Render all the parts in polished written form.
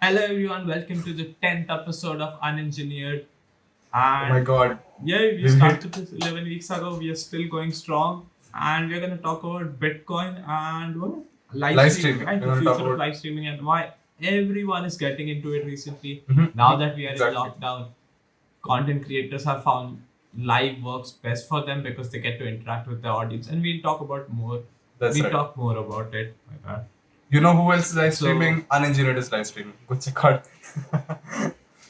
Hello everyone, welcome to the 10th episode of Unengineered. Oh my And god. yeah, we We've hit started this 11 weeks ago. We are still going strong. And we're going to talk about Bitcoin and what? Live live streaming, streaming. right? We're The going to talk future of about. live streaming and why everyone is getting into it recently. Mhm, Now that we are in Exactly. lockdown, content creators have found live works best for them because they get to interact with the audience. And we'll talk about more. That's We'll right. talk more about it. My bad. You know who else is live So, streaming? Unengineered is live streaming. Go check out.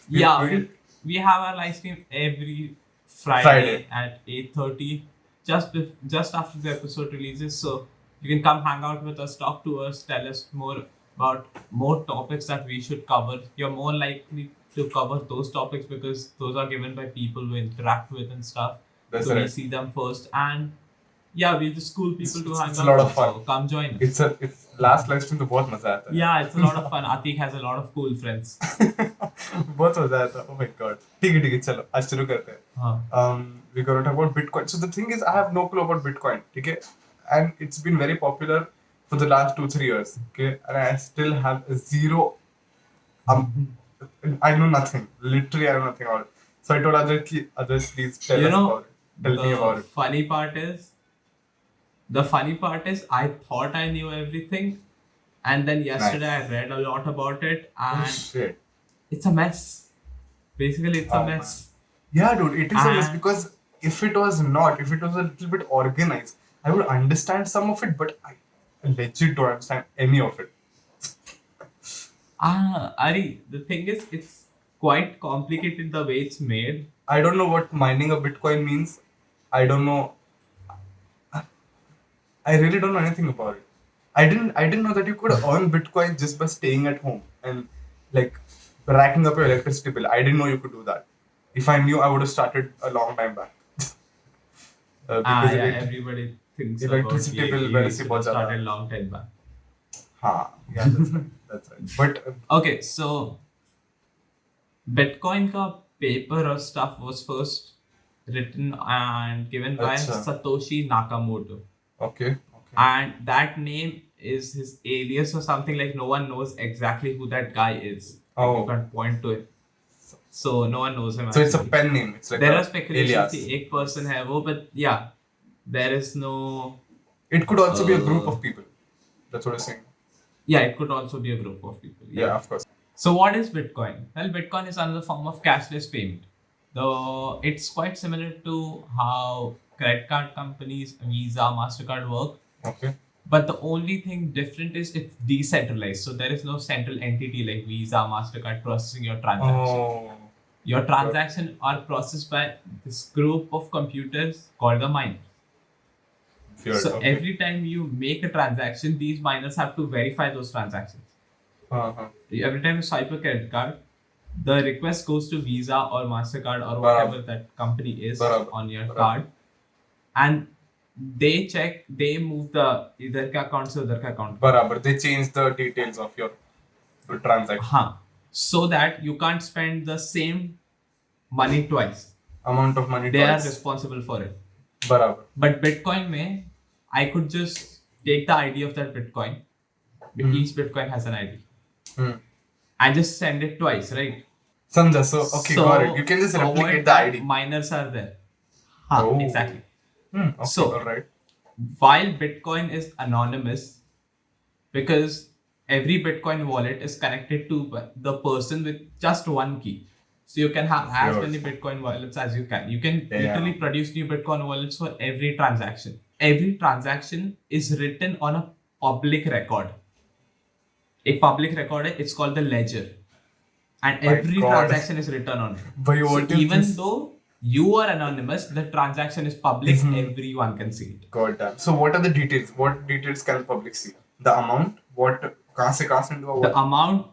yeah, we, we have our live stream every Friday Friday. at 8:30, just after the episode releases. So you can come hang out with us, talk to us, tell us more about more topics that we should cover. You're more likely to cover those topics because those are given by people we interact with and stuff. That's So we right. see them first, and yeah, we just cool people to hang It's a out lot of with. fun. So come join us. It's last live stream तो बहुत मजा आता है. Yeah, it's a lot of fun. Atik has a lot of cool friends. बहुत मजा आता है. Oh my god. ठीक है चलो आज शुरू करते हैं. Huh. We're going to talk about Bitcoin. So the thing is, I have no clue about Bitcoin. Okay, and it's been very popular for the last 2-3 years. Okay, and I still have zero. I know nothing. Literally, I know nothing about it. So I told others, please tell You us know, about it. Tell me about it. The funny part is I thought I knew everything, and then yesterday I read a lot about it, Oh and shit. it's a mess. Basically, it's a Oh, mess. Yeah, dude, it is a mess And because if it was a little bit organized, I would understand some of it, but I legit don't understand any of it. Ari, the thing is, it's quite complicated the way it's made. I don't know what mining a Bitcoin means. I don't know. I really don't know anything about it. I didn't know that you could earn Bitcoin just by staying at home and like racking up your electricity bill. I didn't know you could do that. If I knew, I would have started a long time back. Because Yeah, everybody thinks about electricity yeah, bill you वैसे should बहुत have ज़्यादा started long time back. हाँ yeah that's right that's right but Okay, so Bitcoin का paper or stuff was first written and given by अच्छा Satoshi Nakamoto. okay And that name is his alias or something, like no one knows exactly who that guy is. Like you oh can't point to it. So no one knows him so it's a actually. pen name it's like There a are speculations alias कि एक person है वो, but yeah, there is no. it could also be a group Uh, of people that's what I'm saying yeah, it could also be a group of people. yeah of course So what is Bitcoin? Well, Bitcoin is another form of cashless payment. Though it's quite similar to how credit card companies, Visa, MasterCard work. okay But the only thing different is it's decentralized. So there is no central entity like Visa, MasterCard processing your transaction. oh Your transactions are processed by this group of computers called the miners. weird So okay every time you make a transaction, these miners have to verify those transactions. uh-huh. Every time you swipe a credit card, the request goes to Visa or MasterCard or बराबर whatever that company is बराबर on your बराबर card, and they check, they move the इधर का account से उधर का account. बराबर they change the details of your transaction Huh. So that you can't spend the same money twice. amount of money They are twice responsible for it. बराबर But Bitcoin में, I could just take the ID of that Bitcoin. Each Bitcoin has an ID. And just send it twice, right? समझा so okay got it you can just to avoid replicate the that, ID miners are there. Huh, oh exactly. okay So- all right While Bitcoin is anonymous, because every Bitcoin wallet is connected to the person with just one key. So you can have as Sure. many Bitcoin wallets as you can. You can Yeah. literally produce new Bitcoin wallets for every transaction. Every transaction is written on a public record. A public record, it's called the ledger. And My every God. transaction is written on it. But So what is even this? though you are anonymous, the transaction is public, everyone can see it. God damn. So what are the details? What details can the public see? The amount? What? कहाँ से into a The what? amount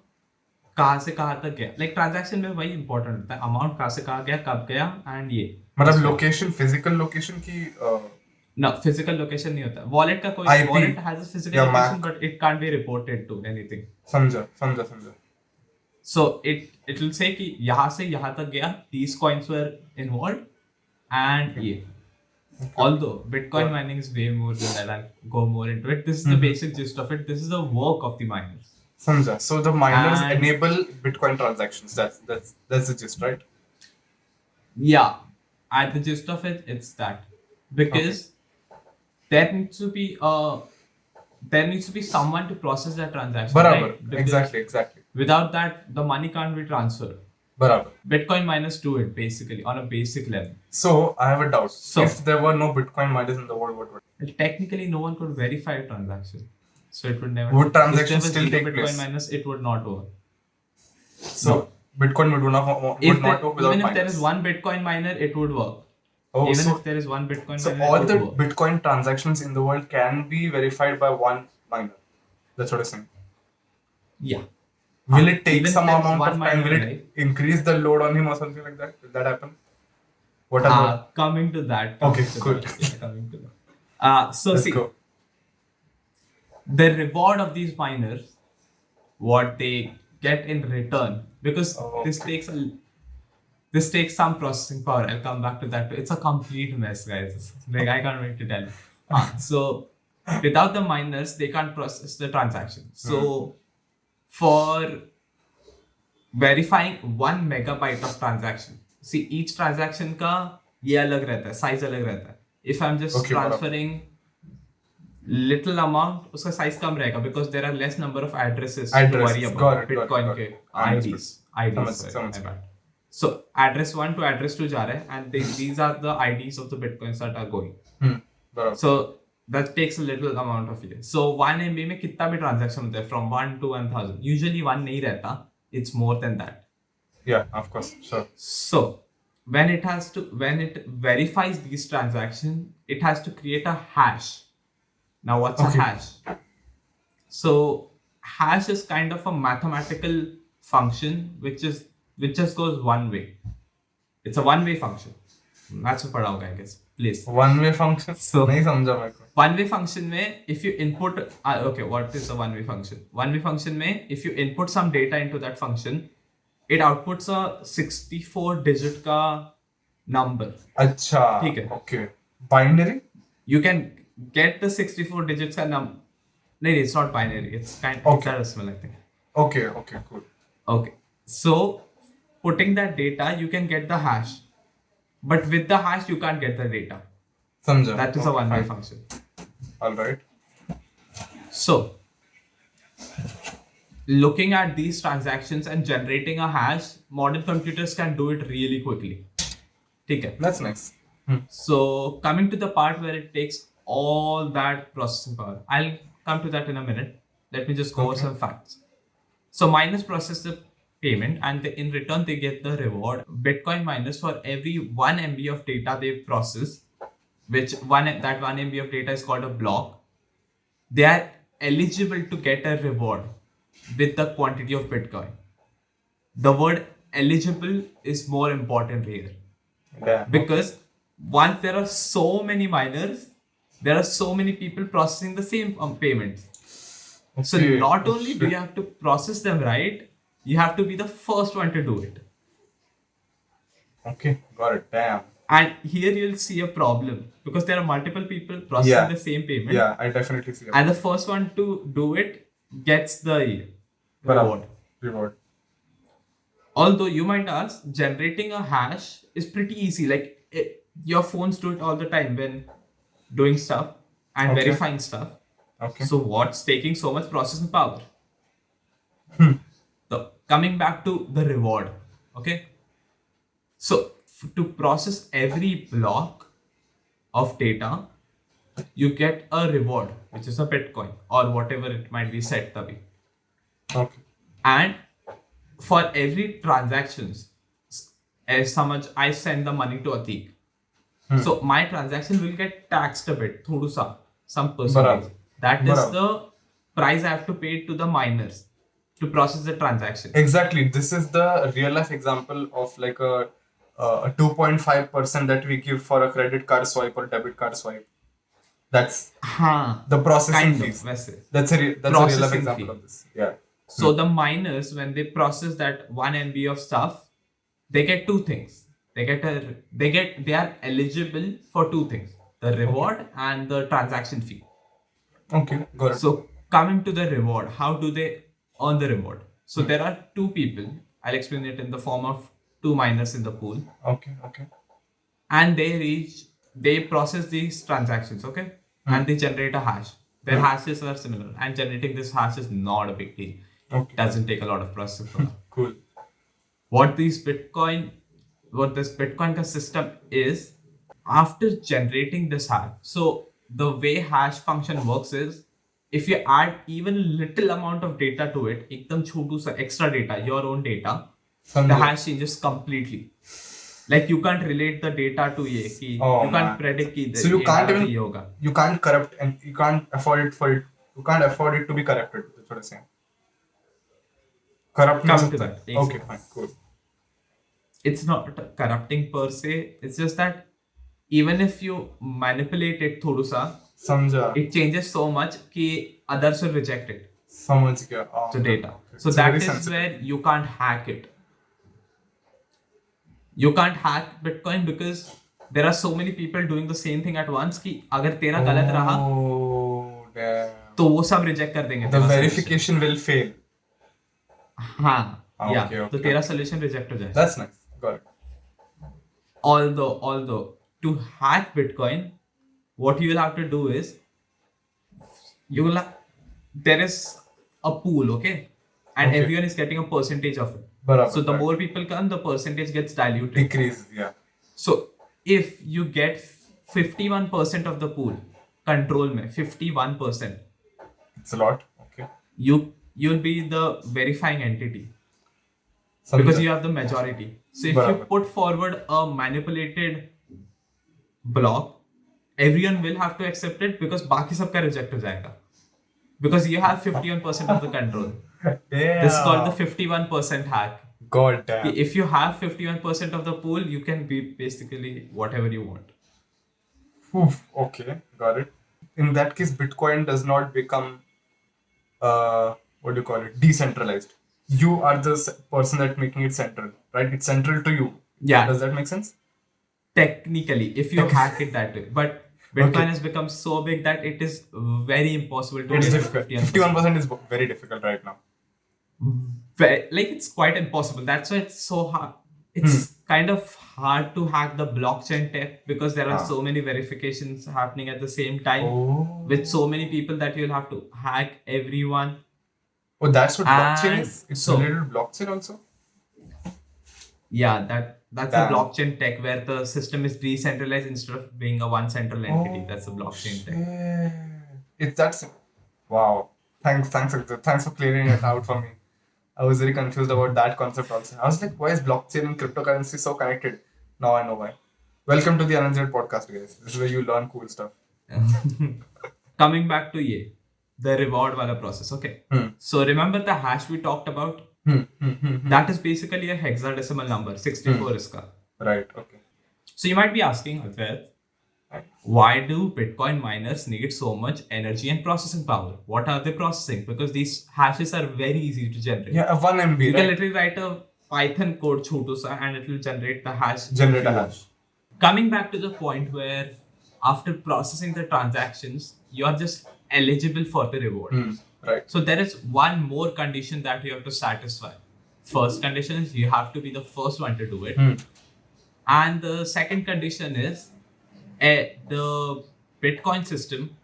कहाँ से कहाँ तक गया, like transaction में वही important होता है, amount कहाँ से कहाँ गया, कब गया, and ये मतलब location, physical location की no physical location नहीं होता. Wallet का कोई IP. wallet has a physical Yeah, location, MAC. but it can't be reported to anything. समझा So it will say कि यहाँ से यहाँ तक गया, these coins were involved, and ये. Although Bitcoin mining is way more than that, I'll go more into it. This is the basic gist of it. This is the work of the miners. Samjha. So the miners And- enable Bitcoin transactions. That's the gist, right? Yeah, at the gist of it, it's that because there needs to be someone to process that transaction. Barabar. Right? Because Exactly. without that, the money can't be transferred. Barabar. Bitcoin miners do it basically on a basic level. So I have a doubt. So- If there were no Bitcoin miners in the world, what would? Technically, no one could verify a transaction, so it would never. Would transactions if there still was zero take Bitcoin place? miners, it would not work. So Bitcoin would not work If without even if miners. there is one Bitcoin miner, it would work. Oh, Even so if there is one Bitcoin so miner, all it the would work. Bitcoin transactions in the world can be verified by one miner. That's what I'm saying. Yeah. Will it take Even if some there is amount one of time? miner, Will it right? increase the load on him or something like that? Will that happen? What are the... Coming to that. Okay, coming to cool. that, yeah, coming to that. So Let's see, go. the reward of these miners, what they get in return, because Oh, this okay. takes some processing power. I'll come back to that. It's a complete mess, guys. Like I can't wait to tell you. So without the miners, they can't process the transaction. So for verifying 1 megabyte of transaction, see each transaction का ये अलग रहता है, size अलग रहता है. If I'm just Okay, बराबर. transferring little amount, उसका size कम रहेगा because there are less number of addresses to Addresses. worry about. Got it, Bitcoin got के it. Understood. IDs. समझ- sorry, समझ. my bad. So address 1 to address 2 जा रहा है and these are the IDs of the Bitcoins that are going. बराबर. So that takes a little amount of years. So 1 MB में कितना भी transaction होता है from 1 to 1000. Usually 1 नहीं रहता. It's more than that. Yeah, of course. Sure. So when it verifies these transactions, it has to create a hash. Now what's Okay. a hash? So hash is kind of a mathematical function which just goes one way. It's a one-way function. That's what पढ़ा होगा, I guess. Please. One-way function. So- नहीं समझा मेरे को. One-way function में if you input okay, what is a one-way function? One-way function में if you input some data into that function, it outputs a 64-digit का number. अच्छा. ठीक है. Okay. Binary. You can get the 64 digits का number. No, it's not binary. It's Okay. decimal, I think. Okay. Cool. Okay. So putting that data, you can get the hash. But with the hash, you can't get the data. समझा. That is a Okay, one-way fine. function. All right. So, looking at these transactions and generating a hash, modern computers can do it really quickly. Okay. That's nice. So, coming to the part where it takes all that processing power, I'll come to that in a minute. Let me just go over some facts. So, miners process the payment and in return, they get the reward. Bitcoin miners, for every 1 MB of data they process, that 1 MB of data is called a block, they are eligible to get a reward with the quantity of Bitcoin. The word eligible is more important here Yeah. because once there are so many miners, there are so many people processing the same payments. So Okay. not only do you have to process them right, you have to be the first one to do it. Okay. Got it. Damn. And here you'll see a problem because there are multiple people processing Yeah. the same payment. Yeah, I definitely see. And the first one to do it gets the reward. Reward. Although you might ask, generating a hash is pretty easy. Like your phones do it all the time when doing stuff and Okay. verifying stuff. Okay. So what's taking so much processing power? So coming back to the reward, okay? So to process every block of data, you get a reward, which is a Bitcoin or whatever it might be set to be. Okay. And for every transactions, as much I send the money to Atik, so my transaction will get taxed a bit, thodu sa, some percentage. Barabar. That is Barabar. the price I have to pay to the miners to process the transaction. Exactly. This is the real life example of like a 2.5% that we give for a credit card swipe or debit card swipe. That's हाँ, the processing kind fees. of वैसे. That's a real life Processing example fee. of this. Yeah. So the miners, when they process that 1 MB of stuff, they get two things. They are eligible for two things: the reward and the transaction fee. Okay. Got it. So coming to the reward, how do they earn the reward. So there are two people. I'll explain it in the form of two miners in the pool, Okay. and they process these transactions, okay, and they generate a hash. Their hashes are similar, and generating this hash is not a big deal. Okay. Doesn't take a lot of processing for that. Cool. What this Bitcoin ka system is, after generating this hash, so the way hash function works is, if you add even little amount of data to it, ekdam chotu sa extra data, your own data, the hash changes completely. Like you can't relate the data to ye ki, you can't predict ki So you can't data even ye hoga. you can't corrupt, and you can't afford it to be corrupted. That's what I'm saying. Corrupt. Come to that. Okay, fine, cool. It's not corrupting per se. It's just that even if you manipulate it thoda sa, समझा. it changes so much कि others will reject it. समझ गया. To data. Okay. So It's that very is sensitive. where you can't hack it. You can't hack Bitcoin because there are so many people doing the same thing at once कि अगर तेरा गलत रहा Oh, damn. तो वो सब reject कर देंगे. The तेरा verification will fail. solution. हाँ. Yeah. Okay. तो तेरा solution reject हो जाएगा. That's nice. Got it. Although to hack Bitcoin, what you will have to do is there is a pool, okay, and Okay. everyone is getting a percentage of it. Barabar, So the right. more people come, the percentage gets diluted. Decrease. Yeah. So if you get 51% of the pool, control में 51%, It's a lot. Okay. you'll be the verifying entity समझा. because you have the majority. So if you बराबर. put forward a manipulated block, everyone will have to accept it because बाकी सबका reject हो जाएगा. Because you have 51% of the control. Damn. This is called the 51% hack. God damn. If you have 51% of the pool, you can be basically whatever you want. Oof, okay, got it. In that case, Bitcoin does not become, what do you call it, decentralized. You are the person that making it central, right? It's central to you. Yeah. Does that make sense? Technically, if you hack it that way. But Bitcoin has become so big that it is very impossible to It's get difficult. 51%. 51% is very difficult right now. Like it's quite impossible. That's why it's so hard. It's kind of hard to hack the blockchain tech because there are so many verifications happening at the same time Oh. with so many people that you'll have to hack everyone. Oh, that's what blockchain And is? It's so- related to blockchain also? Yeah, that's Damn. the blockchain tech where the system is decentralized instead of being a one central entity. That's the blockchain tech. Shit. It's that simple. Wow. Thanks for clearing it out for me. I was very confused about that concept also. I was like, why is blockchain and cryptocurrency so connected? Now I know why. Welcome to the Anandjit podcast, guys. This is where you learn cool stuff. Coming back to the reward wala process. Okay. So remember the hash we talked about? That is basically a hexadecimal number. 64 iska. Right, okay. So you might be asking, Advait, why do Bitcoin miners need so much energy and processing power? What are they processing? Because these hashes are very easy to generate. Yeah, 1 MB, You can right? literally write a Python code chotu sa and it will generate the hash. Generate a hash. Coming back to the point where after processing the transactions, you are just eligible for the reward. Right. So there is one more condition that you have to satisfy. First condition is you have to be the first one to do it. And the second condition is the Bitcoin system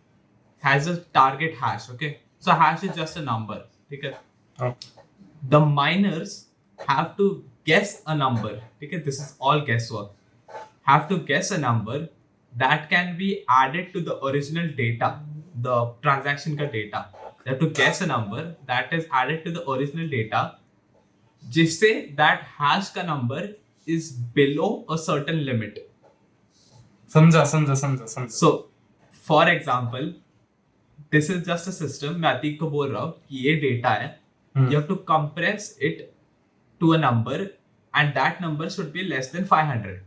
has a target hash. Okay. So hash is just a number. Okay. Oh. The miners have to guess a number. Okay. This is all guesswork. Have to guess a number that can be added to the original data, the transaction ka data. They have to guess a number that is added to the original data, जिससे that hash का number is below a certain limit. समझा. So, for example, this is just a system. मैं अतीक को बोल रहा हूँ कि ये data है. You have to compress it to a number, and that number should be less than 500.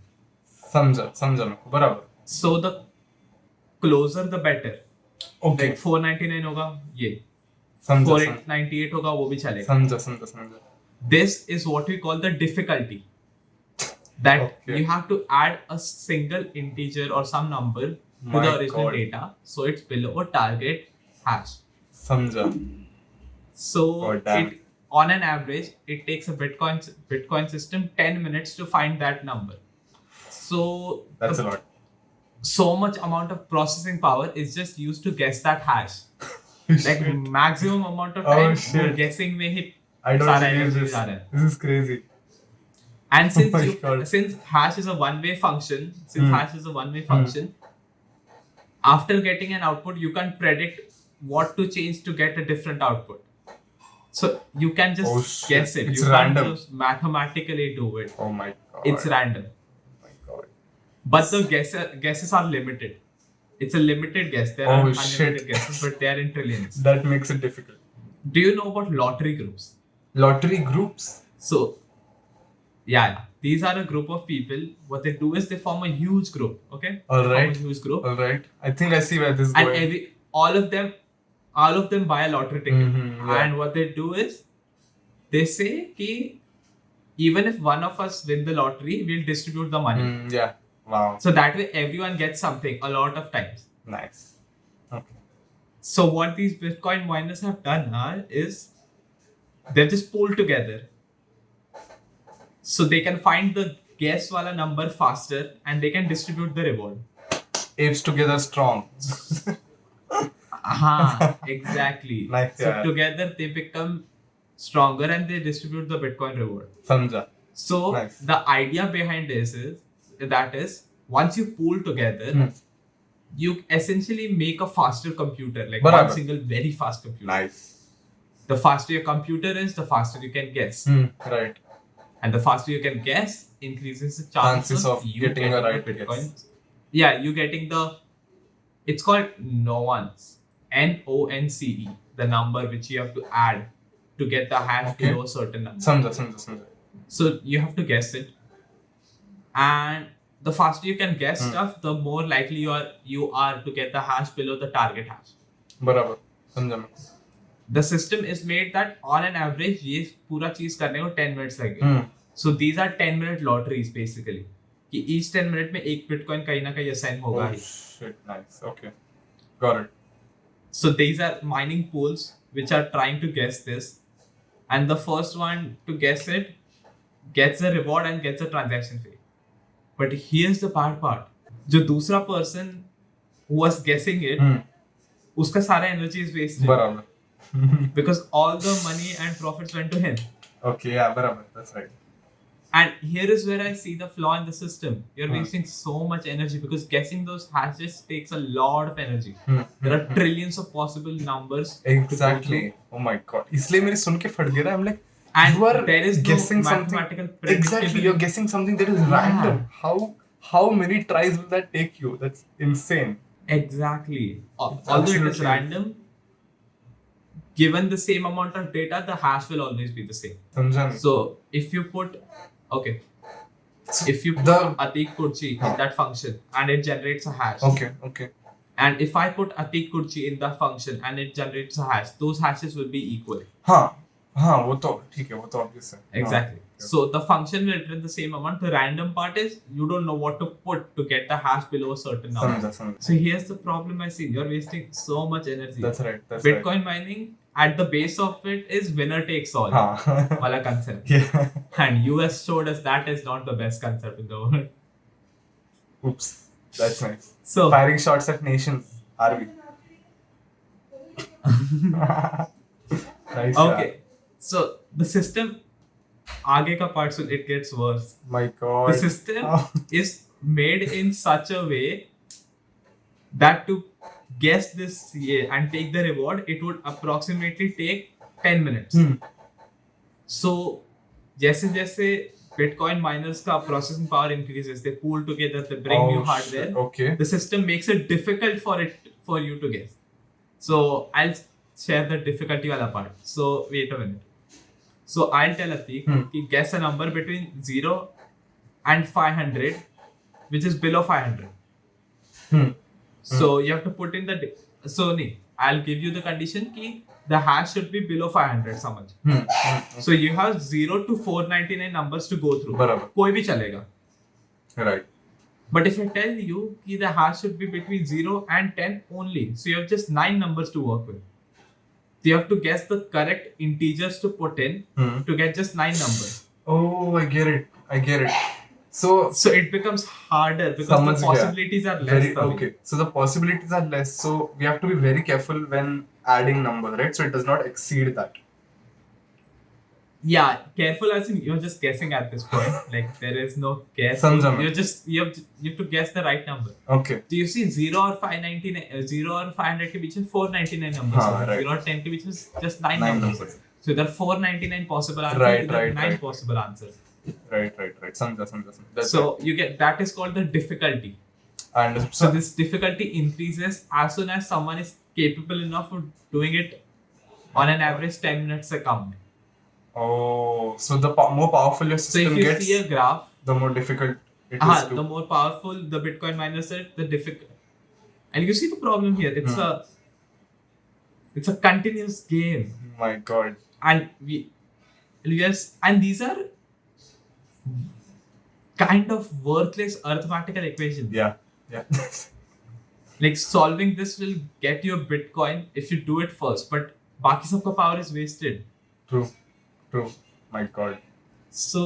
समझा मैं. बराबर. So the closer the better. Okay. Like 499 होगा ये. समझा. 4898 होगा वो भी चलेगा. समझा. This is what we call the difficulty. That Okay. you have to add a single integer or some number to My the original God. data, so it's below a target hash. समझा. So God damn. it, on an average, it takes a Bitcoin system 10 minutes to find that number. So That's the- a lot. so much amount of processing power is just used to guess that hash. Like Shit. maximum amount of Oh, time shit. वो guessing में ही I don't सारा believe energy this. जा रहा है. This is crazy. And since Oh my God. since hash is a one-way function, after getting an output, you can predict what to change to get a different output. So you can just Oh, shit. guess it. It's You random. can't just mathematically do it. Oh my god. It's random. Oh my god. But the guesses are limited. It's a limited guess. There Oh, are shit. unlimited guesses, but they are in trillions. That makes it difficult. Do you know about lottery groups? Lottery groups? So, yeah, these are a group of people. What they do is they form a huge group. Okay. All They form right. a huge group, Alright. I think I see where this is and going. all of them buy a lottery ticket. Mhm, yeah. And what they do is they say ki even if one of us win the lottery, we'll distribute the money. Yeah. Wow. So that way everyone gets something a lot of times. Nice. Okay. So what these Bitcoin miners have done is they've just pulled together. So they can find the guess wala number faster and they can distribute the reward. Apes together strong. Aha, exactly. Nice, So yeah. together they become stronger and they distribute the Bitcoin reward. Samjha. So Nice. the idea behind this is once you pool together, you essentially make a faster computer, like one Barabar. single very fast computer. Nice. The faster your computer is, the faster you can guess. Right. And the faster you can guess increases the Chances of you getting a right Bitcoin. guess. Yeah, you getting it's called nonce. NONCE, the number which you have to add to get the hash Okay. below a certain number. Samjha. So you have to guess it. And the faster you can guess stuff, the more likely you are to get the hash below the target hash. Barabar. Samjha मैं. The system is made that on an average ये पूरा चीज करने को 10 minutes लगेगा. So these are 10-minute lotteries basically. कि each 10 minute में एक Bitcoin कहीं ना कहीं assign होगा Oh he. shit. Nice. Okay. Got it. So these are mining pools which are trying to guess this, and the first one to guess it gets a reward and gets a transaction fee. But here's the bad part: जो दूसरा person who was guessing it, उसका सारा energy is wasted Barabar. because all the money and profits went to him. Okay. Yeah. Barabar. That's right. And here is where I see the flaw in the system. You're wasting so much energy because guessing those hashes takes a lot of energy. There are trillions of possible numbers. to go Exactly. through. Oh my god. इसलिए मेरी सुन के फट गया. I'm like, And you are there is no guessing something. mathematical Exactly. You're guessing something that is random. How many tries will that take you? That's insane. Exactly. Although it is absolutely random, given the same amount of data, the hash will always be the same. समझा नहीं. So if you put Atik Kurchi in that function and it generates a hash, Okay. and if I put Atik Kurchi in that function and it generates a hash, those hashes will be equal. हाँ वो तो ठीक है वो तो obvious है. Exactly. So the function will return the same amount. The random part is you don't know what to put to get the hash below a certain number. समझा. So here's the problem I see. You're wasting so much energy. That's right. Bitcoin mining, at the base of it is winner takes all. हाँ. Wala concept. Yeah. And US showed us that is not the best concept in the world. Oops. That's nice. So Firing shots at nations. Are we? Nice. okay. So the system आगे का part, so it gets worse. My god. The system is made in such a way that to guess this and take the reward, it would approximately take 10 minutes. So, जैसे Bitcoin miners का processing power increases, they pool together, they bring new hardware. Okay. The system makes it difficult for you to guess. So, I'll share the difficulty wala part. So, wait a minute. So, I'll tell Atik, guess a number between 0 and 500, which is below 500. So you have to put in I'll give you the condition ki the hash should be below 500 समझ. So you have 0 to 499 numbers to go through. बराबर. कोई भी चलेगा. Right. But if I tell you ki the hash should be between 0 and 10 only, so you have just 9 numbers to work with. You have to guess the correct integers to put in to get just 9 numbers. Oh, I get it. So So it becomes harder because the समझ गया. possibilities are less. Very तभी. okay. So the possibilities are less. So we have to be very careful when adding numbers, right? So it does not exceed that. Yeah, careful as in you're just guessing at this point. Like there is no guess. समझा मैं. You have to guess the right number. Okay. Do you see 0 और 599 0 और 500 के बीच में 499 numbers हाँ, हैं. right. 0 और 10 के बीच में just 9 9 numbers. numbers. So there are 499 possible answers. Right, there are right, 9 right. possible answers. Right. समझा. That's So right. you get that is called the difficulty. And So this difficulty increases as soon as someone is capable enough of doing it on an average 10 minutes से कम में. oh, so the more powerful your So if system you gets, see a graph, the more difficult it is to. the more powerful the Bitcoin miners are, the difficult. And you see the problem here. It's a continuous game, My God. and and these are kind of worthless arithmetical equations. Yeah. Like solving this will get you a Bitcoin if you do it first, but बाकी सबका power is wasted. True. My God. So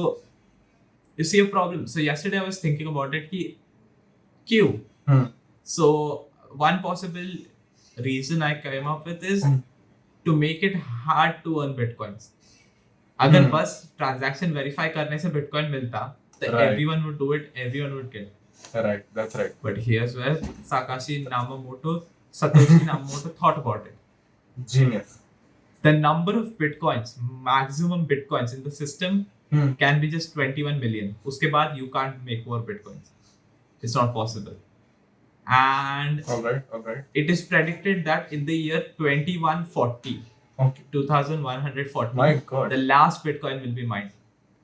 you see a problem. So yesterday I was thinking about it. Q. So one possible reason I came up with is to make it hard to earn bitcoins. अगर बस transaction verify करने से bitcoin मिलता, तो Right. everyone would do it. Everyone would get. Right. That's right. But here's where Satoshi Nakamoto thought about it. Genius. The number of bitcoins, maximum bitcoins in the system can be just 21 million. उसके बाद you can't make more bitcoins. It's not possible. And All right. it is predicted that in the year 2140, Okay. 2140, My God. the last bitcoin will be mined.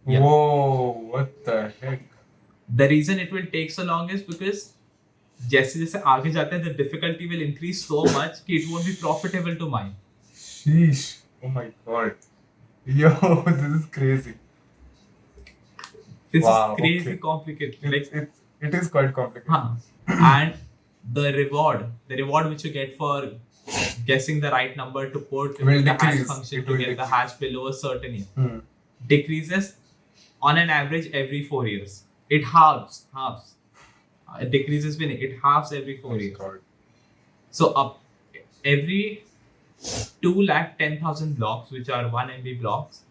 Yeah. Whoa, what the heck? The reason it will take so long is because जैसे जैसे आगे जाते हैं, the difficulty will increase so much कि it won't be profitable to mine. Sheesh. Oh my God. Yo, this is crazy. This Wow, is crazy okay. complicated. Like, It is quite complicated. and the reward which you get for guessing the right number to put Will into the hash decrease. function It to will get the decrease. hash below a certain year decreases on an average every 4 years. It halves. It decreases when it halves every 4 years. God. So up every 210,000 blocks, which are 1 MB blocks,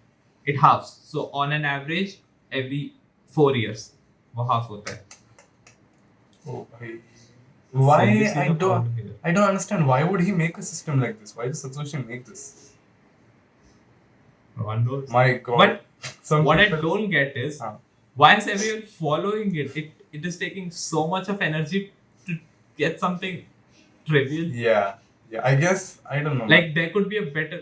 it halves. So on an average every 4 years, वो half होता है. Oh, hey. So Why you see the problem here. I don't understand. Why would he make a system like this? Why does Satoshi make this? One knows. My God. But Some what I people- don't get is Ah. why is everyone following it? It is taking so much of energy to get something trivial. Yeah. I guess I don't know. Like there could be a better.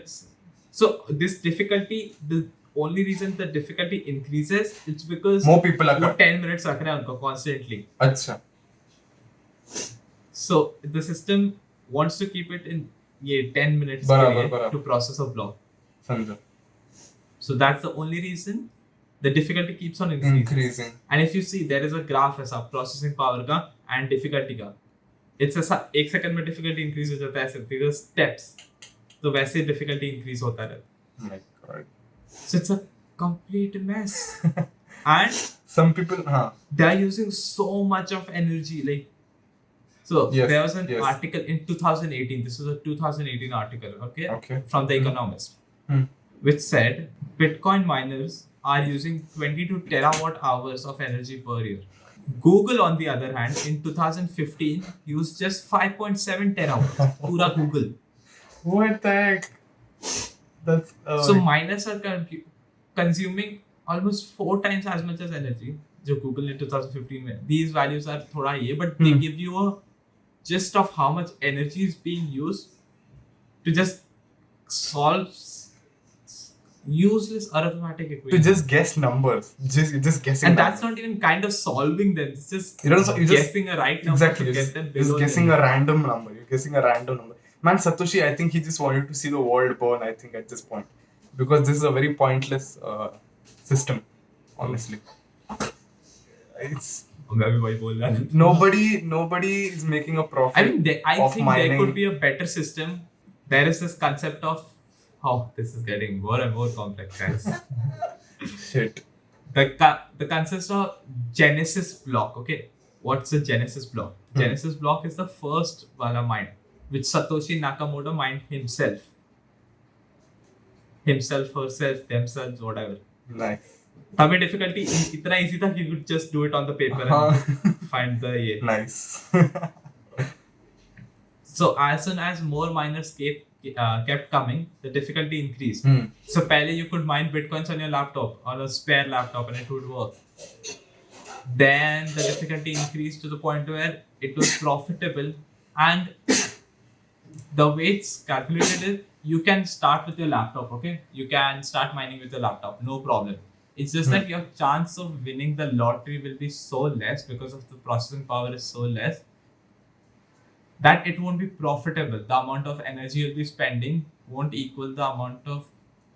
So this difficulty, the only reason the difficulty increases, it's because more people are वो coming. 10 minutes रख रहे हैं उनको constantly. Acha. So the system wants to keep it in 10 minutes बराबर, के लिए बराबर. to process a block. समझा. So that's the only reason the difficulty keeps on increasing. And if you see, there is a graph ऐसा processing power का and difficulty का. It's ऐसा 1 second में difficulty increase हो जाता है ऐसे. These are steps. तो वैसे difficulty increase होता रहता है. My God. So it's a complete mess. And Some people, they're using so much of energy. Like, so Yes, there was an yes. article in 2018. This was a 2018 article, Okay. from The Economist, which said Bitcoin miners are using 22 terawatt hours of energy per year. Google, on the other hand, in 2015 used just 5.7 terawatts. Pura Google. What the heck? That's So miners are consuming almost 4 times as much as energy. जो Google ने 2015 में. These values are थोड़ा ये, but they give you a gist of how much energy is being used to just solve useless arithmetic to equations. just guess numbers. Just guessing. And that's numbers. not even kind of solving them. It's just You just guessing a right number exactly. to You're get them just below guessing the a random number. You're guessing a random number. Man, Satoshi, I think he just wanted to see the world burn. I think at this point, because this is a very pointless system. Honestly, it's मैं भी वही बोल रहा था. nobody is making a profit. I mean, I of think mining. there could be a better system. There is this concept of Oh, this is getting more and more complex, guys. Shit. The concept of Genesis block. Okay, what's the Genesis block? Genesis block is the first wala mind, which Satoshi Nakamoto mined himself, herself, themselves, whatever. Nice. तभी difficulty इतना easy था कि you could just do it on the paper and find the ये. Nice. So as soon as more miners kept coming, the difficulty increased. So पहले you could mine bitcoins on your laptop, on a spare laptop, and it would work. Then the difficulty increased to the point where it was profitable, and the way it's calculated is you can start with your laptop, okay? You can start mining with your laptop, no problem. It's just that your chance of winning the lottery will be so less because of the processing power is so less that it won't be profitable. The amount of energy you'll be spending won't equal the amount of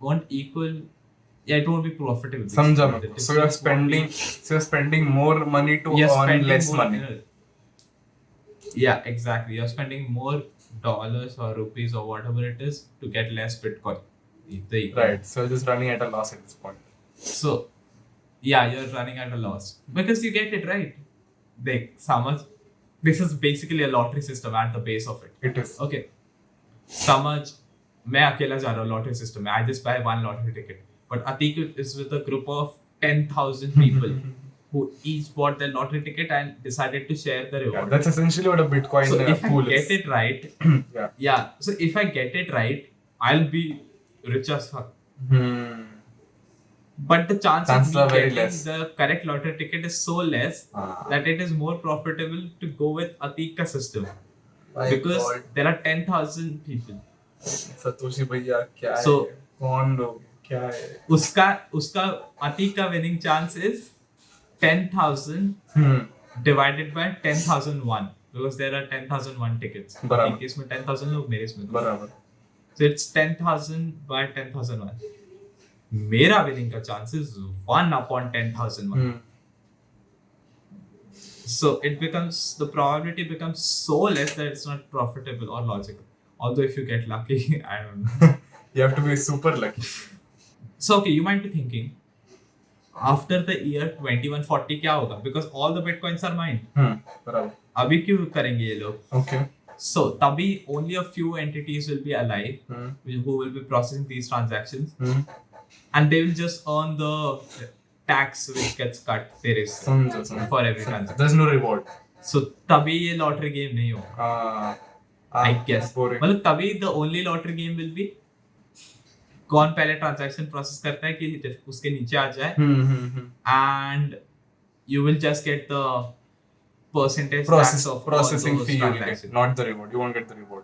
it won't be profitable. समझा basically. मैं. So you're spending more money to You're earn spending less more money. energy. Yeah, exactly. You're spending more dollars or rupees or whatever it is to get less Bitcoin. Right. So you're just running at a loss at this point. So, yeah, you're running at a loss because you get it right. This is basically a lottery system at the base of it. It is. Okay. समझ मैं अकेला जा रहा हूँ lottery system में. I just buy one lottery ticket. But Atik is with a group of 10,000 people who each bought their lottery ticket and decided to share the Yeah, reward. that's essentially what a Bitcoin So if I pool get is. it right, Yeah. So if I get it right, I'll be rich as fuck. But the chance Chances of are me very getting less. the correct lottery ticket is so less that it is more profitable to go with Atika system because there are 10,000 people. Satoshi भैया क्या है? So- कौन लोग क्या है? उसका Atika winning chance is 10,000 divided by 10,001 because there are 10,001 tickets. बराबर. एक इसमें 10,000 लोग मेरे इसमें. बराबर. So it's 10,000 by 10,001. मेरा winning का chance is 1 upon 10,001. So the probability becomes so less that it's not profitable or logical. Although if you get lucky, I don't know. You have to be super lucky. So okay, you might be thinking, after the year 2140 क्या होगा? Because all the bitcoins are mined. बराबर. अभी क्यों करेंगे ये लोग? Okay. So तभी only a few entities will be alive who will be processing these transactions, and they will just earn the tax which gets cut तेरे से समझो. for every transaction. There's no reward. So तभी ये lottery game नहीं होगा. I guess. Boring. मतलब तभी the only lottery game will be कौन पहले transaction process करता है कि उसके नीचे आ जाए, and you will just get the percentage tax of processing all those fee you will get, transactions. not the reward. You won't get the reward.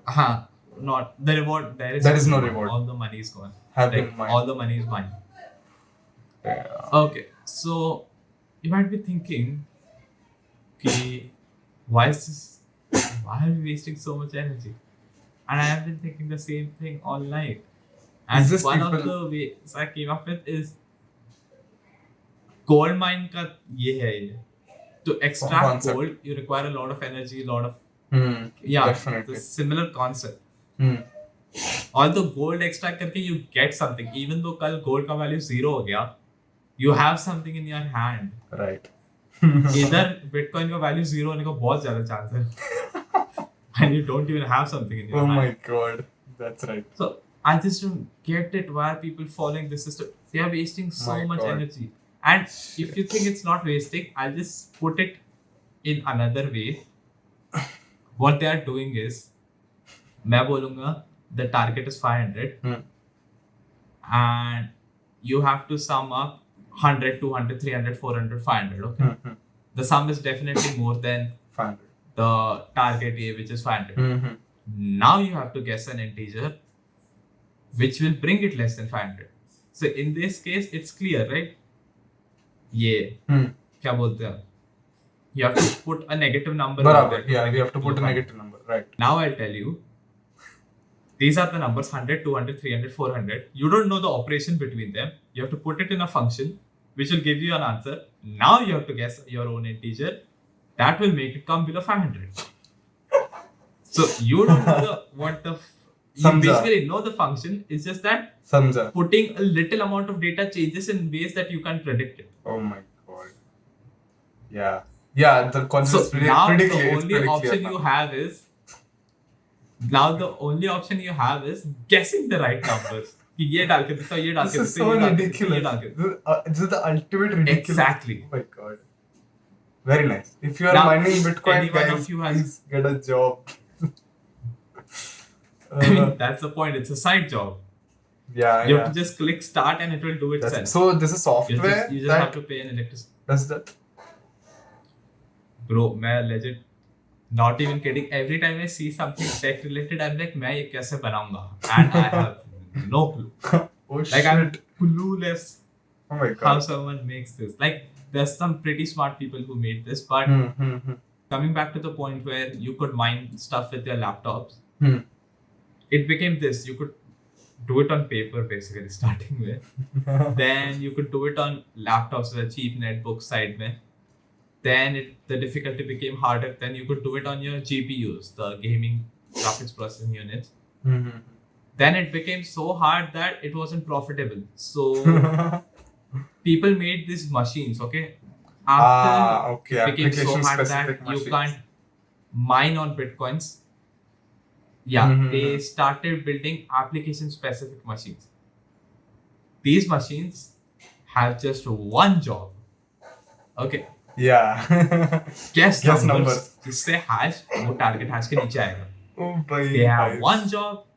Not the reward. There is no reward. All the money is gone. Have Like, been mined. all the money is mine. Yeah. Okay, so you might be thinking, okay, why are we wasting so much energy? And I have been thinking the same thing all night. And Is this one of people- the ways I came up with is gold mine का ये है ये. To extract Concept. gold, you require a lot of energy, a lot of Definitely. the similar concept. Although gold extract करके you get something, even though कल gold का value 0 हो गया, you have something in your hand. Right. इधर Bitcoin का value 0 होने का बहुत ज़्यादा chance है, and you don't even have something in your Oh hand. my god. That's right. So I just don't get it. Why are people following this system? They are wasting so My much God. energy. And if you think it's not wasting, I'll just put it in another way. What they are doing is, मैं बोलूँगा the target is 500, and you have to sum up 100, 200, 300, 400, 500. Okay, the sum is definitely more than 500. the target A, which is 500. Now you have to guess an integer which will bring it less than 500. So in this case, it's clear, right? ये क्या बोलते हैं? You have to put a negative number. बराबर. Yeah, we have to put a negative number. Right. Now I'll tell you. These are the numbers 100, 200, 300, 400. You don't know the operation between them. You have to put it in a function which will give you an answer. Now you have to guess your own integer. That will make it come below 500. So you don't know what the You Samjha. basically know the function. It's just that Samjha. putting a little amount of data changes in ways that you can't predict it. Oh my god. Yeah. Yeah, the concept So is pretty, now pretty the clear. It's only pretty option clear you now. have is guessing the right numbers. कि ये डाल के देता हूँ, ये डाल This के is देता हूँ, so ये डाल के देता हूँ, ये ridiculous. डाल के देता हूँ. This is the ultimate ridiculous. Exactly. Oh my god. Very nice. If you are Now, mining if Bitcoin, any one guys, of you has- please get a job. I mean, that's the point. It's a side job. Yeah, You yeah. have to just click start and it will do itself. So this is software You just that have to pay an electricity. does that. Bro, मैं legit not even kidding. Every time I see something tech related, I'm like, मैं ये कैसे बनाऊंगा? And I have no clue. Oh Like shit. I'm clueless Oh my how god. someone makes this. Like there's some pretty smart people who made this, but Hmm. coming back to the point where you could mine stuff with your laptops, Hmm. it became this. You could do it on paper basically starting with. Then you could do it on laptops with a cheap netbook side mein. Then the difficulty became harder. Then you could do it on your GPUs, the gaming graphics processing units. Hmm. Then it became so hard that it wasn't profitable. So people made these machines, okay? After Okay. it became so Application hard that specific you machines. can't mine on bitcoins. Yeah, Mhm. they started building application specific machines. These machines have just one job. Okay, Yeah. guess Guess numbers. numbers. जिससे hash वो target hash के नीचे आएगा. Oh boy. They have guys. one job.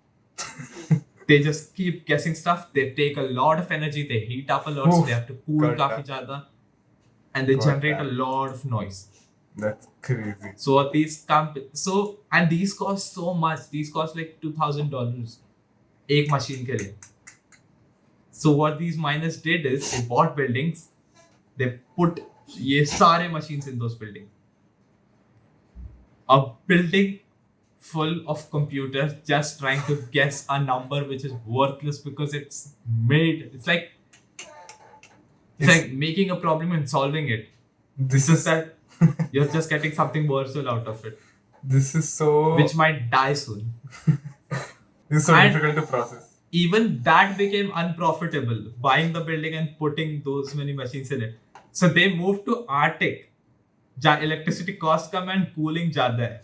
They just keep guessing stuff. They take a lot of energy. They heat up a lot, so Oof, they have to cool got काफी that. ज़्यादा, and they Got generate that. a lot of noise. That's crazy. So and these cost so much. These cost like $2,000 एक machine के लिए. So what these miners did is they bought buildings. They put ये सारे machines in those buildings. A building full of computers just trying to guess a number which is worthless because it's like making a problem and solving it. This It's just is that you're just getting something virtual out of it, this is so which might die soon. this is so and- difficult to process. Even that became unprofitable, buying the building and putting those many machines in it. So they moved to Arctic, जहाँ electricity cost come and cooling ज़्यादा है.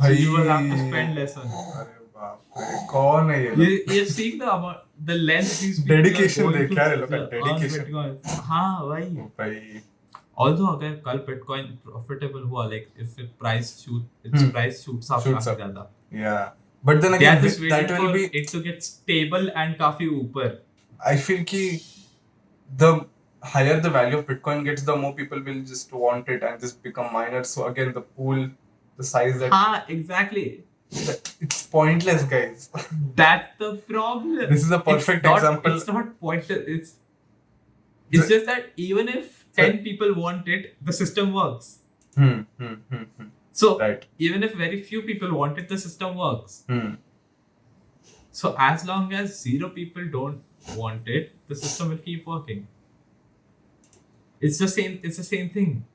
So you will have to spend less on it. अरे बाप रे, कौन है ये लोग? You're seeing the length these people Dedication are going देख क्या है लोग का? to earn Dedication. Bitcoin. हाँ भाई. भाई Although अगर कल Bitcoin profitable हुआ, like if its price shoots up Shoots काफी up. ज़्यादा. yeah, but then They are again just that waiting will for be. it to get stable and काफी ऊपर. I feel कि the higher the value of Bitcoin gets, the more people will just want it and just become miners. So again, the pool, the size that हाँ, exactly. it's pointless, guys. That's the problem. This is a perfect example. It's not pointless. It's just that even if 10 people want it, the system works. So Right. even if very few people want it, the system works. So as long as 0 people don't want it, the system will keep working. It's the same thing.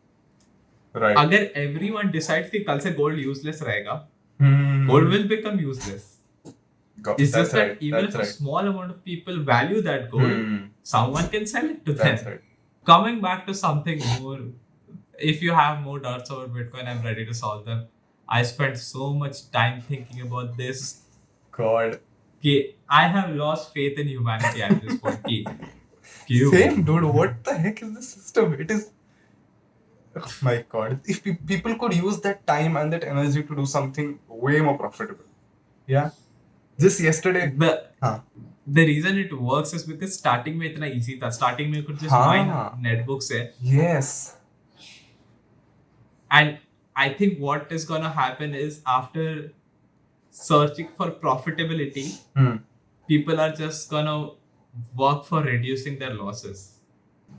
Right. अगर everyone decides कि कल से gold useless रहेगा, Hmm. gold will become useless. Got- It's that's just that right. even That's if a right. small amount of people value that gold, someone can sell it to them. That's right. Coming back to something more, if you have more doubts over Bitcoin, I'm ready to solve them. I spent so much time thinking about this. God. कि I have lost faith in humanity at this point. कि Same, dude. What the heck is this system? It is. Oh my God. If people could use that time and that energy to do something way more profitable. Yeah. Just yesterday. हाँ. The reason it works is because starting में इतना easy था. Starting में you could just हाँ. mine netbook से. Yes. And I think what is gonna happen is after searching for profitability, people are just gonna work for reducing their losses.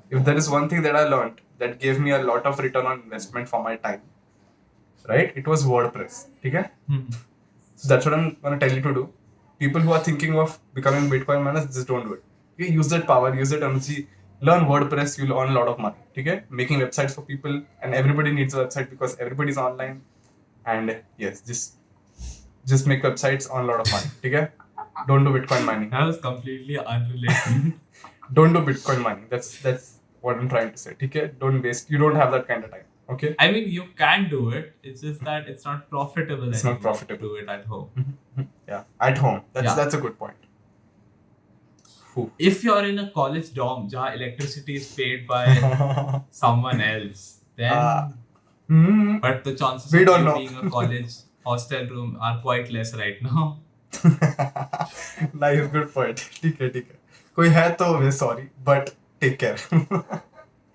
If there is one thing that I learned that gave me a lot of return on investment for my time, right? It was WordPress. Okay? So that's what I'm gonna tell you to do. People who are thinking of becoming Bitcoin miners, just don't do it. Okay? Use that power, use that energy. Learn WordPress, you'll earn a lot of money. Okay? Making websites for people, and everybody needs a website because everybody's online. And yes, just make websites, earn a lot of money. Okay? Don't do Bitcoin mining. That was completely unrelated. Don't do Bitcoin mining. That's what I'm trying to say. Okay? Don't waste. You don't have that kind of time. Okay? I mean, you can do it. It's just that it's not profitable. It's not anymore profitable. to do it at home. Yeah. At home. Yeah. That's a good point. Phew. If you're in a college dorm, where electricity is paid by someone else, then. Hmm. But the chances We of don't you know. being a college hostel room are quite less right now. Nice, good point. ठीक है. कोई है तो we're sorry, but take care. I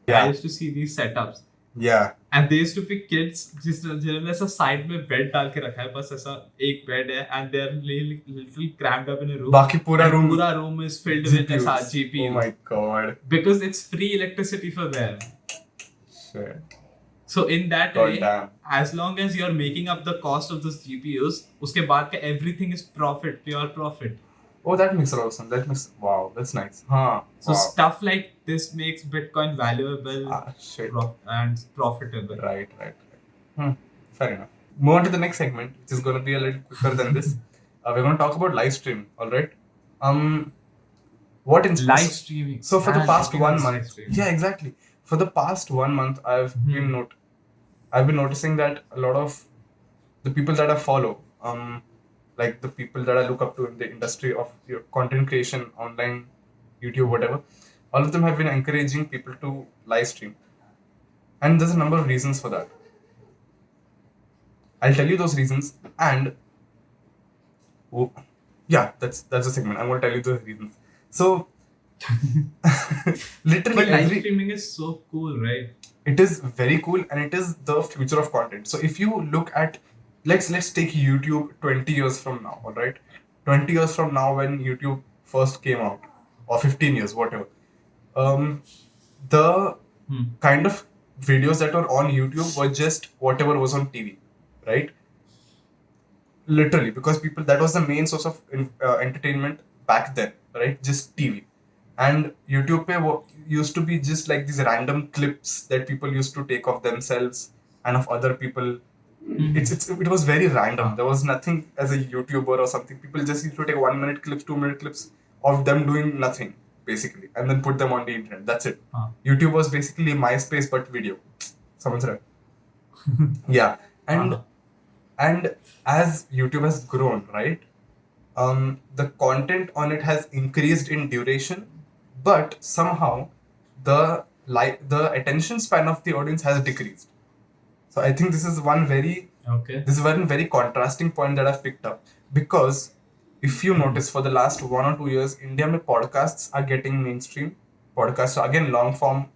Yeah. used to see these setups. Yeah. And they used to pick kids जिन्होंने ऐसा side में bed डाल के रखा है, बस ऐसा एक बेड है and they're literally crammed up in a room. बाकी पूरा And room पूरा room is filled with ऐसा GPUs. GPUs. Oh my god. Because it's free electricity for them. Shit. So in that God way, damn. as long as you're making up the cost of those GPUs, उसके बाद का everything is profit, pure profit. Oh, that makes a lot of sense. That makes wow, that's nice. Huh. So Wow. stuff like this makes Bitcoin valuable Shit. and profitable. Right. Fair enough. Move on to the next segment, which is going to be a little quicker than this. We're going to talk about live streaming. All right. What in Live streaming. So for the Man, past talking about 1 live month, streaming. yeah, exactly. For the past 1 month, I've been noticing that a lot of the people that I follow, like the people that I look up to in the industry of your content creation, online, YouTube, whatever, all of them have been encouraging people to live stream, and there's a number of reasons for that. I'll tell you those reasons, and yeah, that's the segment. I'm going to tell you those reasons. So, literally, But live streaming is so cool, right? it is very cool, and it is the future of content. So, if you look at, let's take YouTube 20 years from now, all right? 20 years from now, when YouTube first came out, or 15 years, whatever. The kind of videos that were on YouTube were just whatever was on TV, right? Literally, because people, that was the main source of entertainment back then, right? Just TV. And YouTube pe used to be just like these random clips that people used to take of themselves and of other people. It was very random. There was nothing as a YouTuber or something. People just used to take 1 minute clips, 2 minute clips of them doing nothing, basically, and then put them on the internet. That's it. YouTube was basically MySpace but video. Someone's right. Yeah. And as YouTube has grown, right, the content on it has increased in duration, but somehow the attention span of the audience has decreased. So I think this is one very contrasting point that I've picked up, because if you notice, for the last 1 or 2 years, India mein podcasts are getting mainstream. Podcasts, so again, long form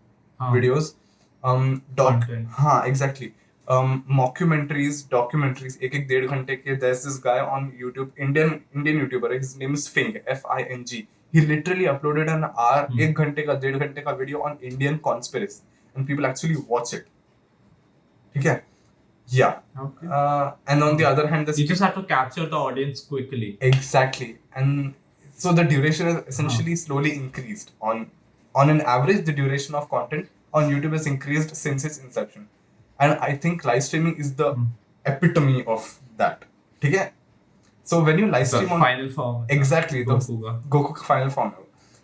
videos, Content. Exactly. Documentaries, 1-1.5 घंटे के. There's this guy on YouTube, Indian YouTuber. His name is Fing, Fing. He literally uploaded an hour, 1.5 घंटे का video on Indian conspiracy, and people actually watch it. Okay. Yeah. Okay. And on the other hand, You just have to capture the audience quickly. Exactly. And so the duration is essentially slowly increased. On an average, the duration of content on YouTube has increased since its inception. And I think live streaming is the epitome of that. Okay? So when you live The stream on final form. exactly the Goku. Goku final form.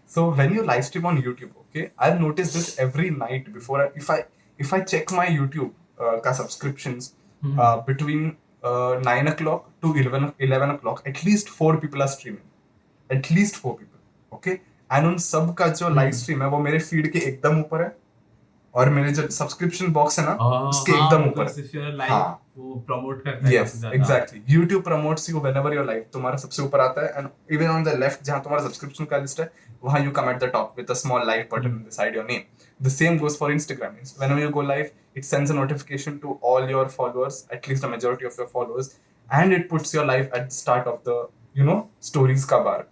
So when you live stream on YouTube, okay, I've noticed this every night before. If I check my YouTube ka subscriptions between 9 o'clock to 11 o'clock, at least 4 people are streaming. At least 4 people. Okay? And उन सब का जो live stream है वो मेरे feed के एकदम ऊपर है, और मेरे जो सब्सक्रिप्शन बॉक्स है ना उसके एकदम ऊपर है. वो प्रमोट करता है. Yes, exactly. YouTube promotes you whenever you're live. तुम्हारा सबसे ऊपर आता है, and even on the left जहाँ तुम्हारा सब्सक्रिप्शन का लिस्ट है, वहाँ you come at the top with a small live button beside your name. The same goes for Instagram. Whenever you go live, it sends a notification to all your followers, at least a majority of your followers, and it puts your live at the start of the stories ka bar.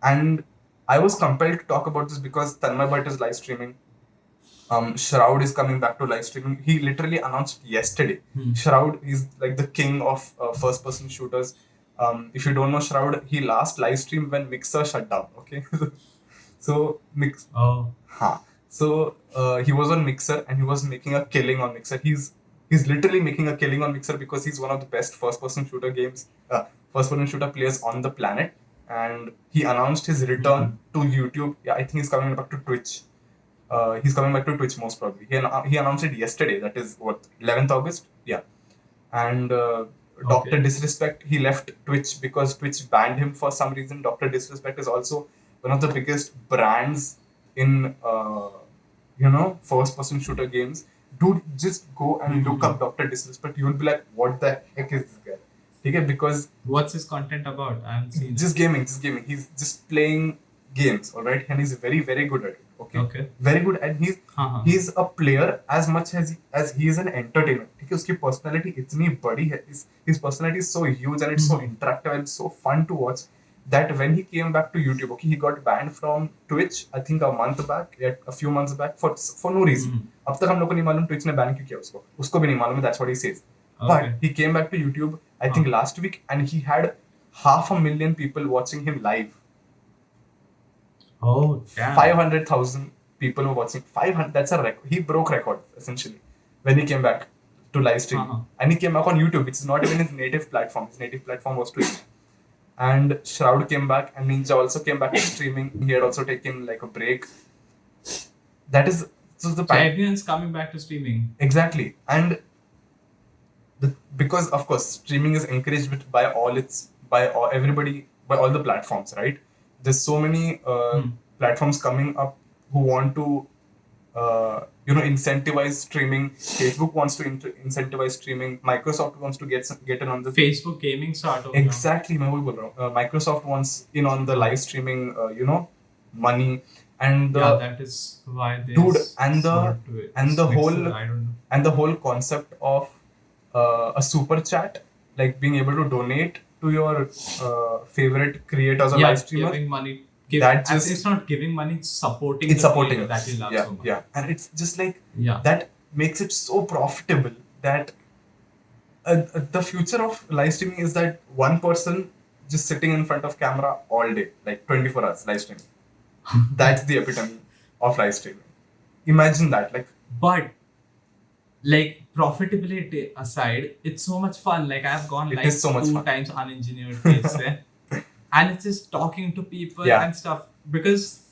And I was compelled to talk about this because Tanmay Bhatt is live streaming. Shroud is coming back to live streaming. He literally announced yesterday. Shroud is like the king of first-person shooters. If you don't know Shroud, he last live streamed when Mixer shut down. Okay, so he was on Mixer and he was making a killing on Mixer. He's literally making a killing on Mixer because he's one of the best first-person first-person shooter players on the planet, and he announced his return to YouTube. Yeah, I think he's coming back to Twitch. He's coming back to Twitch most probably. He announced it yesterday. That is what, 11th August? Yeah. And Dr. Disrespect, he left Twitch because Twitch banned him for some reason. Dr. Disrespect is also one of the biggest brands in first-person shooter games. Dude, just go and look up Dr. Disrespect. You will be like, what the heck is this guy? Okay, because what's his content about? I haven't seen just gaming. He's just playing games, all right, and he's very, very good at it. Okay. Very good, and he's a player as much as he is an entertainer. Okay, उसकी personality इतनी बड़ी है. His personality is so huge and it's so interactive and so fun to watch that when he came back to YouTube, okay, he got banned from Twitch. I think a few months back for no reason. अब तक हम लोग को नहीं मालूम Twitch ने ban क्यों किया उसको. उसको भी नहीं मालूम. That's what he says. But he came back to YouTube, I think last week, and he had 500,000 people watching him live. Oh, damn. 500,000 people were watching. 500, that's a record. He broke record, essentially, when he came back to live stream. And he came back on YouTube, which is not even his native platform. His native platform was Twitch. And Shroud came back, and Ninja also came back to streaming. He had also taken like a break. That is... So everyone's coming back to streaming. Exactly. And because, of course, streaming is encouraged by all the platforms, right? There's so many platforms coming up who want to incentivize streaming. Facebook wants to incentivize streaming. Microsoft wants to get in on the Facebook gaming startup. Exactly, मैं वही बोल रहा हूँ. Microsoft wants in on the live streaming money, and that is why they the whole concept of a super chat, like being able to donate to your favorite creators or live streamers. Giving money. It's not giving money, it's supporting the creator that you love so much. Yeah, and it's just like that makes it so profitable that the future of live streaming is that one person just sitting in front of camera all day, like 24 hours live streaming. That's the epitome of live streaming. Imagine that, But profitability aside, it's so much fun. I've gone live so 2 times unengineered case, and it's just talking to people and stuff, because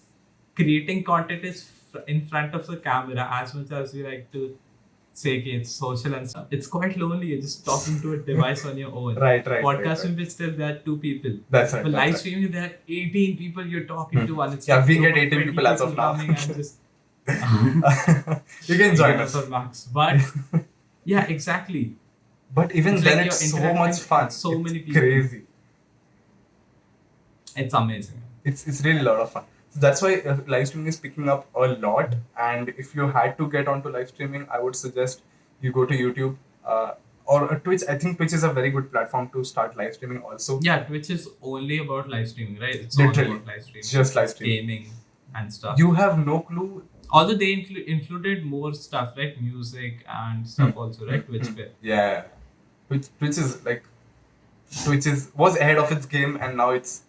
creating content is in front of the camera. As much as we like to say it's social and stuff, it's quite lonely. You're just talking to a device on your own. Right. Podcasting with still there are 2 people. That's right. But live streaming there are 18 people you're talking to, and it's we get 18 people as of now. And just you can join us on max, but yeah, exactly. But even it's then, it's so much fun. So many people. Crazy. It's amazing. It's really a lot of fun. So that's why live streaming is picking up a lot. And if you had to get onto live streaming, I would suggest you go to YouTube or Twitch. I think Twitch is a very good platform to start live streaming also. Yeah, Twitch is only about live streaming, right? It's literally all about live streaming. Just live streaming. Gaming and stuff. You have no clue. Although they included more stuff, right? Music and stuff also, right? Twitch. Yeah. Twitch was ahead of its game, and now it's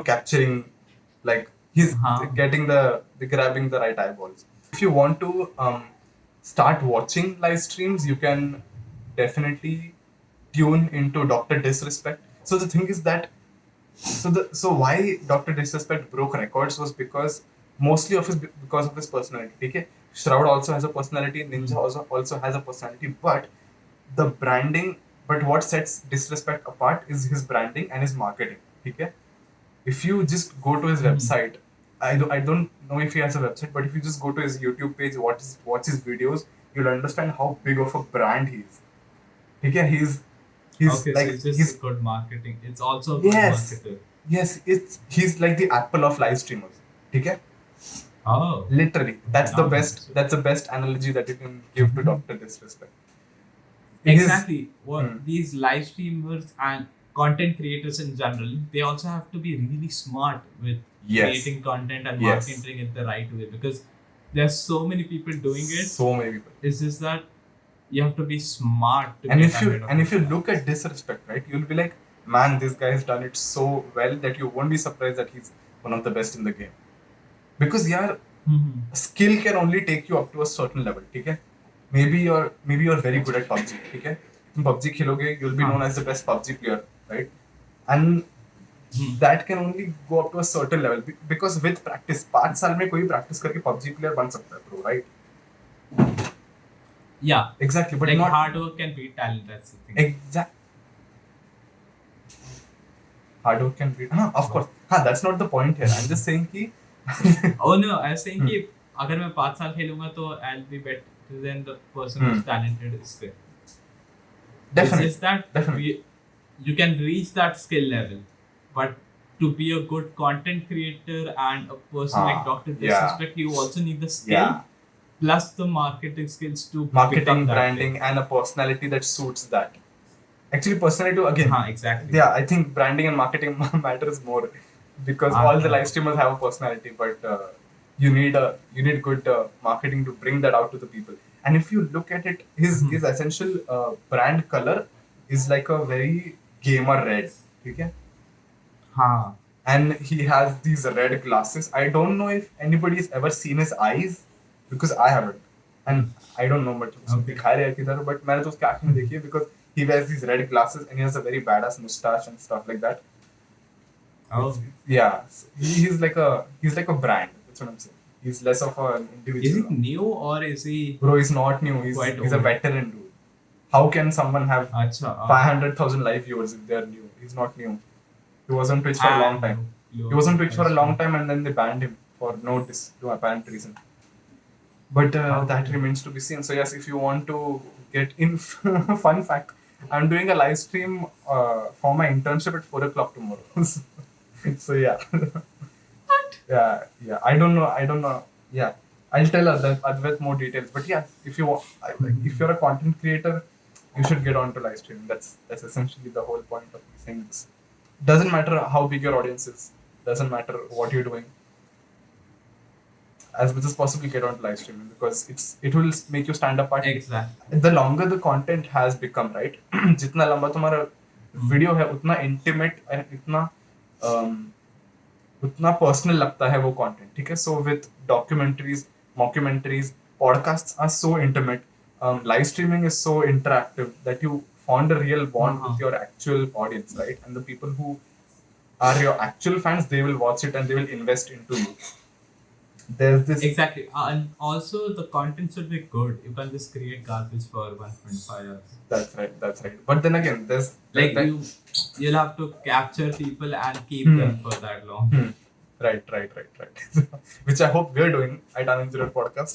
capturing, he's getting grabbing the right eyeballs. If you want to start watching live streams, you can definitely tune into Dr. Disrespect. So the thing is that so why Dr. Disrespect broke records was because of his personality. Okay? Shroud also has a personality, Ninja also has a personality, but the branding, what sets Disrespect apart is his branding and his marketing. Okay? If you just go to his website, I don't know if he has a website, but if you just go to his YouTube page, watch his videos, you'll understand how big of a brand he is. Okay? He's so it's just good marketing. It's also a good marketer. Yes, he's like the Apple of live streamers. Okay? Oh. Literally. That's the best analogy that you can give to Dr. Disrespect. Exactly. These live streamers and content creators in general, they also have to be really smart with creating content and marketing it the right way, because there's so many people doing it. So many people. It's just that you have to be smart to if you look at Disrespect, right, you'll be like, man, this guy has done it so well that you won't be surprised that he's one of the best in the game. Because skill can only take you up to a certain level. Okay? Maybe you're very good at PUBG. Okay? In PUBG खेलोगे, you'll be known as the best PUBG player, right? and Hmm. that can only go up to a certain level because with practice 5 साल में कोई practice करके PUBG player बन सकता है bro, right? Yeah. Exactly, but like not hard work can beat talent. That's the thing. exact. Hard work can beat. Of course. That's not the point here. I'm just saying कि Oh no, I was saying कि अगर मैं 5 साल खेलूंगा तो I'll be better than the person who's talented is there. definitely. It's just that you can reach that skill level, but to be a good content creator and a person like Dr. Yeah. Disrespect, you also need the skill Yeah. plus the marketing skills to Marketing, become that branding, way. and a personality that suits that. Actually, personality again. Exactly. Yeah, I think branding and marketing matters more because all the live streamers have a personality, but you need good marketing to bring that out to the people. And if you look at it, his essential brand color is like a very gamer red. Okay? And he has these red glasses. I don't know if anybody's ever seen his eyes because I haven't. And I don't know much. But मैंने तो उसके आँख में देखी है because he wears these red glasses and he has a very badass mustache and stuff like that. Oh. Yeah, so he's like a brand. That's what I'm saying. He's less of an individual. Is he new or is he? Bro, he's not new. He's a veteran dude. How can someone have 500,000 live viewers if they're new? He's not new. He was on Twitch for a long time. He was on Twitch for a long time and then they banned him for no apparent reason. But that remains to be seen. So yes, if you want to get in, fun fact, I'm doing a live stream for my internship at 4 o'clock tomorrow. So yeah. What? Yeah. I don't know. Yeah, I'll tell Advait more details. But yeah, if you're a content creator, you should get onto live streaming. That's essentially the whole point of saying this. Doesn't matter how big your audience is. Doesn't matter what you're doing. As much as possible, get onto live streaming because it will make you stand apart. Exactly. The longer the content has become, right? जितना लंबा तुम्हारा video है उतना intimate and उतना personal लगता है वो content. ठीक है? So with documentaries, mockumentaries, podcasts are so intimate. Live streaming is so interactive that you found a real bond with your actual audience, right? And the people who are your actual fans, they will watch it and they will invest into you. There's this exactly, and also the content should be good. You can't just create garbage for 1.5 hours. That's right. But then again, there's like you'll have to capture people and keep them for that long. Right. Which I hope we're doing at Uninjured Podcast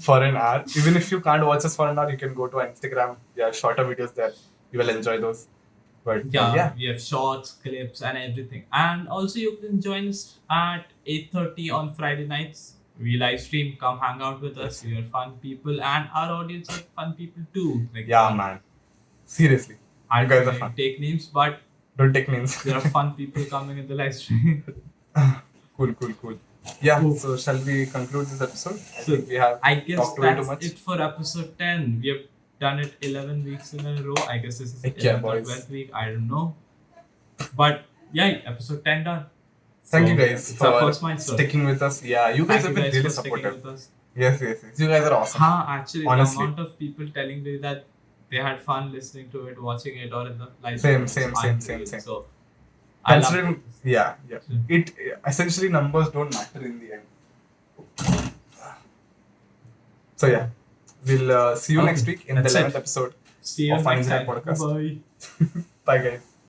for an hour. Even if you can't watch us for an hour, you can go to our Instagram. Yeah, shorter videos there. You will enjoy those. But yeah, we have shorts, clips, and everything. And also, you can join us at 8:30 on Friday nights. We live stream. Come hang out with us. We are fun people, and our audience are fun people too. Like, yeah, man. Seriously, I you guys are fun. Take names, but don't take names. There are fun people coming in the live stream. Cool. Yeah. Cool. So shall we conclude this episode? I guess that's it for episode 10. We have done it 11 weeks in a row. I guess this is 12th week. I don't know. But yeah, episode 10 done. Thank you guys for sticking with us. Yeah, you guys have been really supportive. Yes. You guys are awesome. Actually, honestly, the amount of people telling me that they had fun listening to it, watching it, or in the live stream. Same. So, considering, yeah. It essentially numbers don't matter in the end. So yeah. We'll see you next week in the 11th episode of Uninjured Podcast. Bye. Bye guys.